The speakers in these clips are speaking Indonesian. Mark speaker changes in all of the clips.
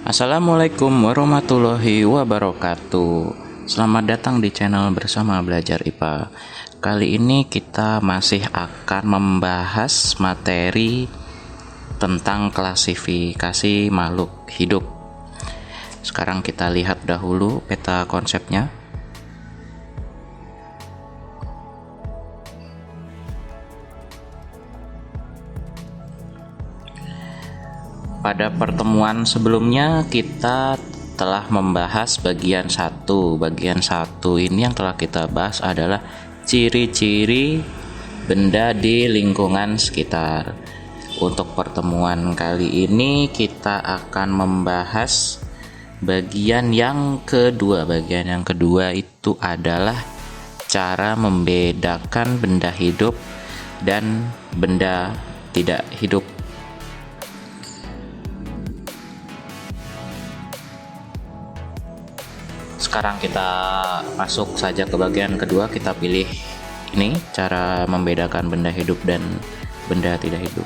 Speaker 1: Assalamualaikum warahmatullahi wabarakatuh. Selamat datang di channel Bersama Belajar IPA. Kali ini kita masih akan membahas materi tentang klasifikasi makhluk hidup. Sekarang kita lihat dahulu peta konsepnya. Pada pertemuan sebelumnya kita telah membahas bagian 1. Bagian 1 ini yang telah kita bahas adalah ciri-ciri benda di lingkungan sekitar. Untuk pertemuan kali ini kita akan membahas bagian yang kedua. Bagian yang kedua itu adalah cara membedakan benda hidup dan benda tidak hidup. Sekarang kita masuk saja ke bagian kedua. Kita pilih ini, cara membedakan benda hidup dan benda tidak hidup.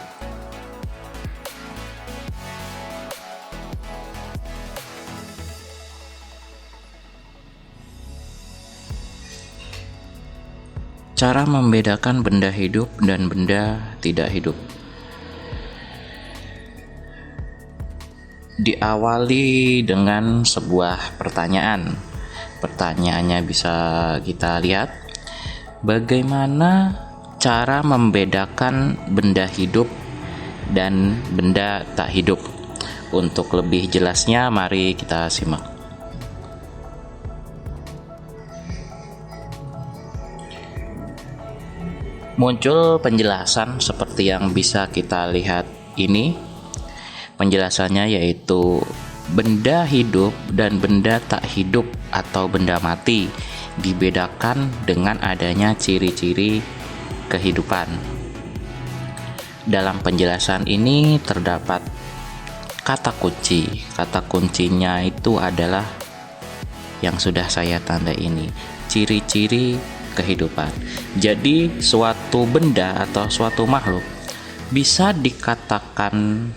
Speaker 1: Cara membedakan benda hidup dan benda tidak hidup. Diawali dengan sebuah pertanyaan. Pertanyaannya bisa kita lihat, bagaimana cara membedakan benda hidup dan benda tak hidup? Untuk lebih jelasnya, mari kita simak. Muncul penjelasan seperti yang bisa kita lihat ini. Penjelasannya yaitu benda hidup dan benda tak hidup atau benda mati dibedakan dengan adanya ciri-ciri kehidupan. Dalam penjelasan ini terdapat kata kunci. Kata kuncinya itu adalah yang sudah saya tanda ini, ciri-ciri kehidupan. Jadi suatu benda atau suatu makhluk bisa dikatakan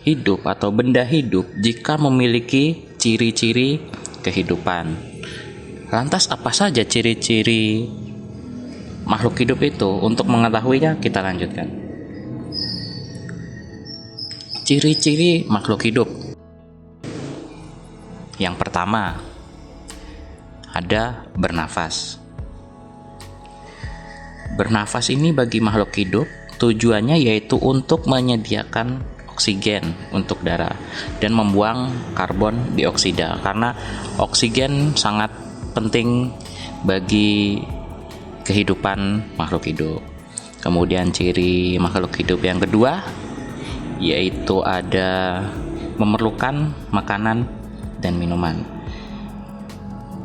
Speaker 1: hidup atau benda hidup jika memiliki ciri-ciri kehidupan. Lantas apa saja ciri-ciri makhluk hidup itu? Untuk mengetahuinya kita lanjutkan. Ciri-ciri makhluk hidup. Yang pertama, ada bernafas. Bernafas ini bagi makhluk hidup tujuannya yaitu untuk menyediakan oksigen untuk darah dan membuang karbon dioksida, karena oksigen sangat penting bagi kehidupan makhluk hidup. Kemudian ciri makhluk hidup yang kedua yaitu ada memerlukan makanan dan minuman.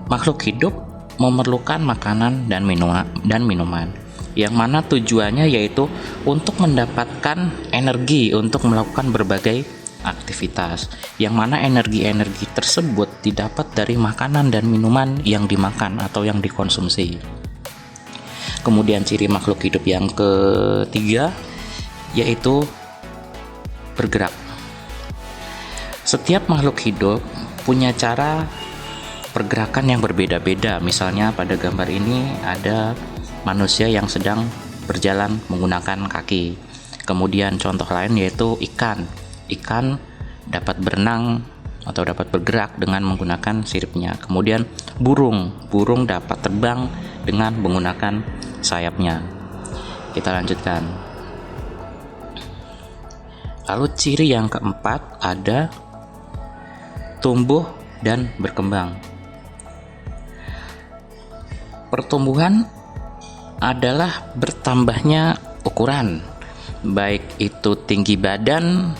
Speaker 1: Makhluk hidup memerlukan makanan dan minuman, yang mana tujuannya yaitu untuk mendapatkan energi untuk melakukan berbagai aktivitas, yang mana energi-energi tersebut didapat dari makanan dan minuman yang dimakan atau yang dikonsumsi. Kemudian ciri makhluk hidup yang ketiga yaitu bergerak. Setiap makhluk hidup punya cara pergerakan yang berbeda-beda. Misalnya pada gambar ini ada manusia yang sedang berjalan menggunakan kaki. Kemudian contoh lain yaitu ikan. Ikan dapat berenang atau dapat bergerak dengan menggunakan siripnya. Kemudian burung dapat terbang dengan menggunakan sayapnya. Kita lanjutkan. Lalu ciri yang keempat ada tumbuh dan berkembang. Pertumbuhan adalah bertambahnya ukuran, baik itu tinggi badan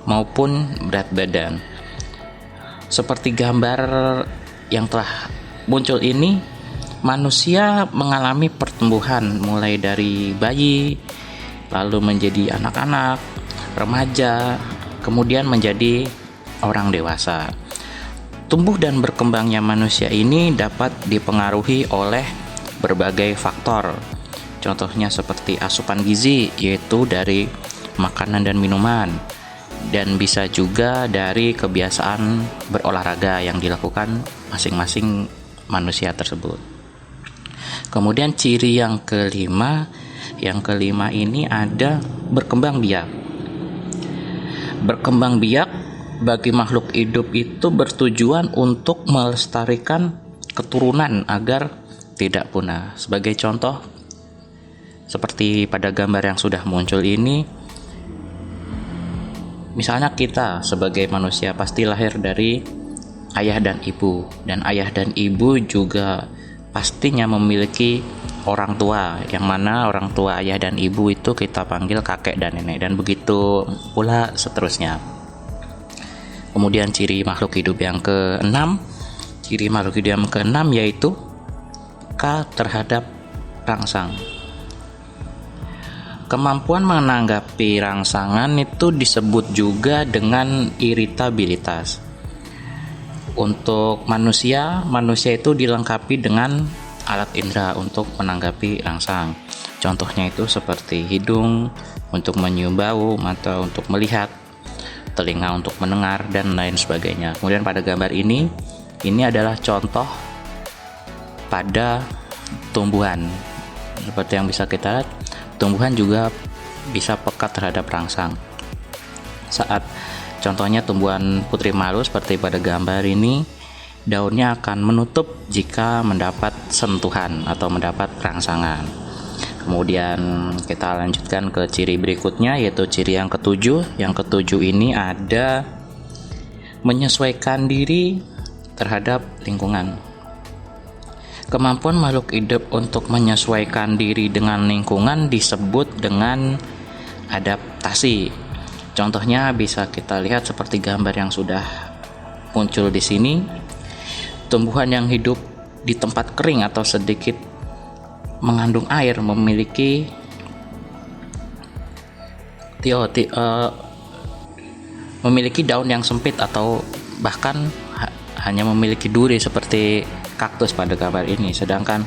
Speaker 1: maupun berat badan. Seperti gambar yang telah muncul ini, manusia mengalami pertumbuhan mulai dari bayi, lalu menjadi anak-anak, remaja, kemudian menjadi orang dewasa. Tumbuh dan berkembangnya manusia ini dapat dipengaruhi oleh berbagai faktor. Contohnya seperti asupan gizi, yaitu dari makanan dan minuman. dan bisa juga dari kebiasaan berolahraga yang dilakukan masing-masing manusia tersebut. Kemudian ciri yang kelima ini ada berkembang biak. Berkembang biak bagi makhluk hidup itu bertujuan untuk melestarikan keturunan agar tidak punah. Sebagai contoh, seperti pada gambar yang sudah muncul ini, misalnya kita sebagai manusia pasti lahir dari ayah dan ibu, dan ayah dan ibu juga pastinya memiliki orang tua, yang mana orang tua ayah dan ibu itu kita panggil kakek dan nenek, dan begitu pula seterusnya. Kemudian ciri makhluk hidup yang keenam yaitu K terhadap rangsang. Kemampuan menanggapi rangsangan itu disebut juga dengan iritabilitas. Untuk manusia itu dilengkapi dengan alat indera untuk menanggapi rangsang. Contohnya itu seperti hidung untuk mencium bau, mata untuk melihat, telinga untuk mendengar, dan lain sebagainya. Kemudian pada gambar ini adalah contoh pada tumbuhan. Seperti yang bisa kita lihat, tumbuhan juga bisa peka terhadap rangsang. Saat contohnya tumbuhan putri malu seperti pada gambar ini, daunnya akan menutup jika mendapat sentuhan atau mendapat rangsangan. Kemudian kita lanjutkan ke ciri berikutnya, yaitu ciri yang ketujuh. Yang ketujuh ini ada menyesuaikan diri terhadap lingkungan. Kemampuan makhluk hidup untuk menyesuaikan diri dengan lingkungan disebut dengan adaptasi. Contohnya bisa kita lihat seperti gambar yang sudah muncul di sini. Tumbuhan yang hidup di tempat kering atau sedikit mengandung air memiliki daun yang sempit atau bahkan hanya memiliki duri seperti kaktus pada gambar ini. Sedangkan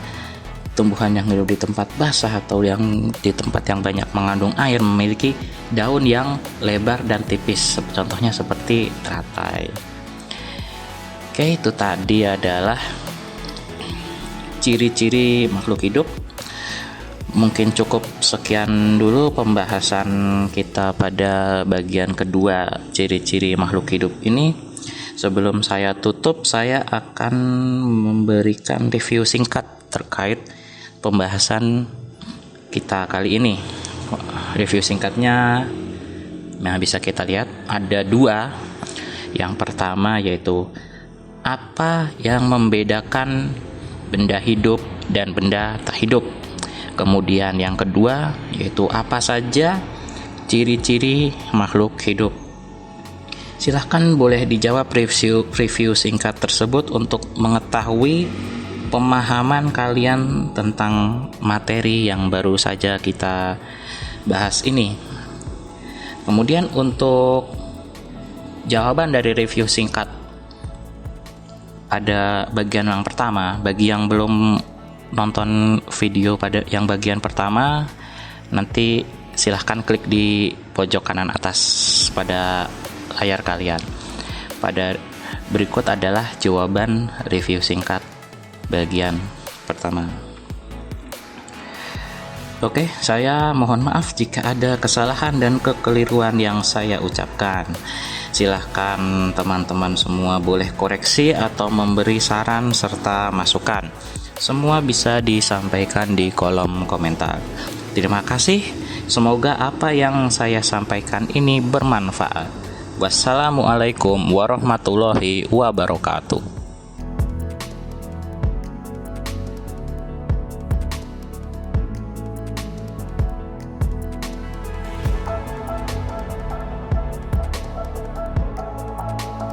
Speaker 1: tumbuhan yang hidup di tempat basah atau yang di tempat yang banyak mengandung air memiliki daun yang lebar dan tipis. Contohnya seperti teratai. Oke, itu tadi adalah ciri-ciri makhluk hidup. Mungkin cukup sekian dulu pembahasan kita pada bagian kedua ciri-ciri makhluk hidup ini. Sebelum saya tutup, saya akan memberikan review singkat terkait pembahasan kita kali ini. Review singkatnya yang bisa kita lihat ada dua. Yang pertama yaitu apa yang membedakan benda hidup dan benda tak hidup. Kemudian yang kedua yaitu apa saja ciri-ciri makhluk hidup. Silahkan boleh dijawab review singkat tersebut untuk mengetahui pemahaman kalian tentang materi yang baru saja kita bahas ini. Kemudian untuk jawaban dari review singkat pada bagian yang pertama, bagi yang belum nonton video pada yang bagian pertama, nanti silahkan klik di pojok kanan atas pada layar kalian. Pada berikut adalah jawaban review singkat bagian pertama. Oke, saya mohon maaf jika ada kesalahan dan kekeliruan yang saya ucapkan. Silahkan teman-teman semua boleh koreksi atau memberi saran serta masukan. Semua bisa disampaikan di kolom komentar. Terima kasih. Semoga apa yang saya sampaikan ini bermanfaat. Wassalamualaikum warahmatullahi wabarakatuh.